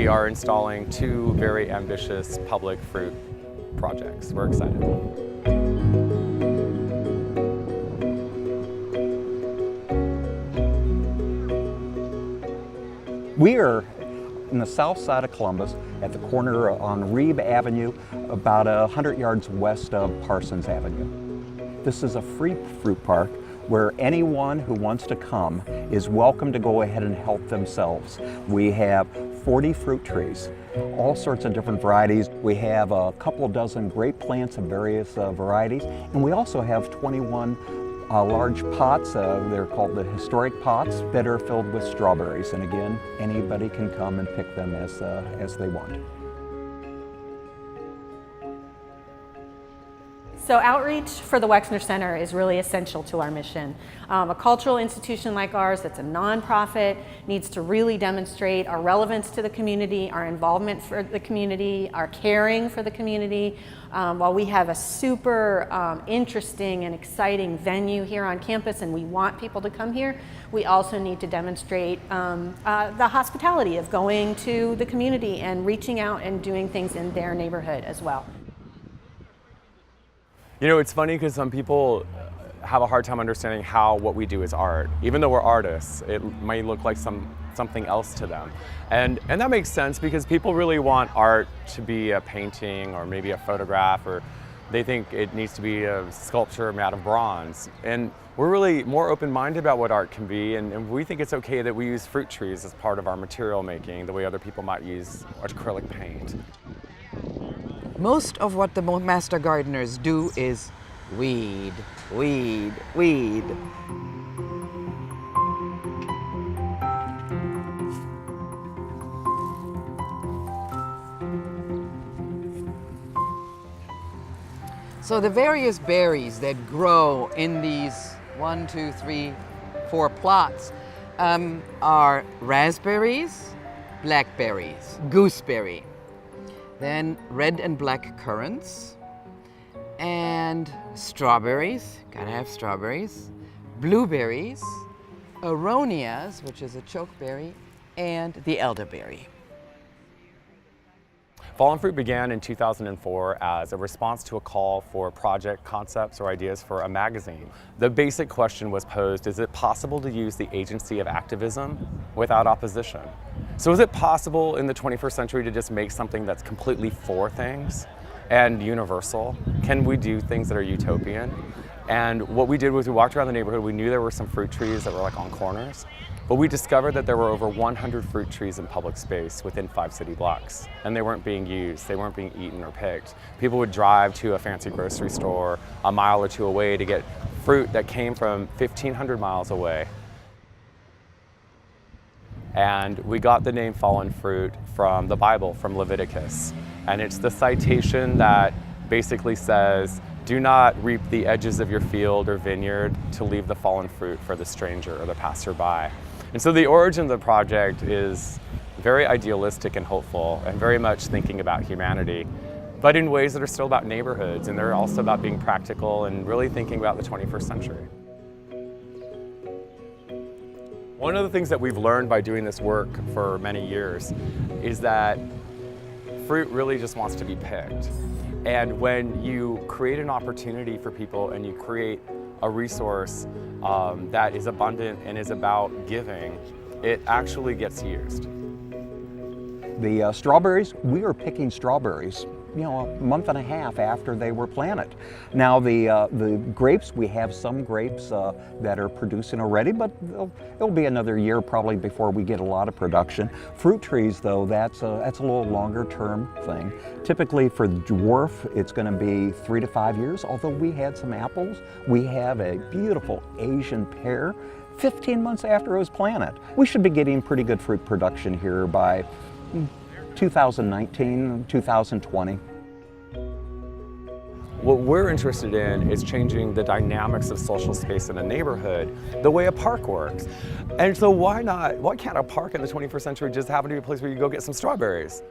we are installing 2 very ambitious public fruit projects. We're excited. We are in the south side of Columbus at the corner on Reeb Avenue, about 100 yards west of Parsons Avenue. This is a free fruit park where anyone who wants to come is welcome to go ahead and help themselves. We have 40 fruit trees, all sorts of different varieties. We have a couple dozen grape plants of various varieties, and we also have 21 large pots, they're called the historic pots, that are filled with strawberries. And again, anybody can come and pick them as they want. So outreach for the Wexner Center is really essential to our mission. A cultural institution like ours that's a nonprofit needs to really demonstrate our relevance to the community, our involvement for the community, our caring for the community. While we have a super interesting and exciting venue here on campus and we want people to come here, we also need to demonstrate the hospitality of going to the community and reaching out and doing things in their neighborhood as well. You know, it's funny because some people have a hard time understanding how what we do is art. Even though we're artists, it might look like something else to them. And that makes sense because people really want art to be a painting or maybe a photograph, or they think it needs to be a sculpture made out of bronze. And we're really more open-minded about what art can be, and we think it's okay that we use fruit trees as part of our material making, the way other people might use acrylic paint. Most of what the master gardeners do is weed, weed, weed. So the various berries that grow in these 1, 2, 3, 4 plots are raspberries, blackberries, gooseberry, then red and black currants, and strawberries, gotta have strawberries, blueberries, aronias, which is a chokeberry, and the elderberry. Fallen Fruit began in 2004 as a response to a call for project concepts or ideas for a magazine. The basic question was posed, is it possible to use the agency of activism without opposition? So is it possible in the 21st century to just make something that's completely for things and universal? Can we do things that are utopian? And what we did was we walked around the neighborhood. We knew there were some fruit trees that were like on corners, but we discovered that there were over 100 fruit trees in public space within 5 city blocks, and they weren't being used, they weren't being eaten or picked. People would drive to a fancy grocery store a mile or 2 away to get fruit that came from 1,500 miles away. And we got the name Fallen Fruit from the Bible, from Leviticus. And it's the citation that basically says, do not reap the edges of your field or vineyard to leave the fallen fruit for the stranger or the passerby. And so the origin of the project is very idealistic and hopeful and very much thinking about humanity, but in ways that are still about neighborhoods, and they're also about being practical and really thinking about the 21st century. One of the things that we've learned by doing this work for many years is that fruit really just wants to be picked. And when you create an opportunity for people and you create a resource that is abundant and is about giving, it actually gets used. The strawberries, we are picking strawberries, you know, a month and a half after they were planted. Now the grapes, we have some grapes that are producing already, but it'll be another year probably before we get a lot of production. Fruit trees though, that's a little longer term thing. Typically for dwarf, it's going to be 3 to 5 years, although we had some apples. We have a beautiful Asian pear 15 months after it was planted. We should be getting pretty good fruit production here by 2019, 2020. What we're interested in is changing the dynamics of social space in a neighborhood, the way a park works. And so why can't a park in the 21st century just happen to be a place where you go get some strawberries?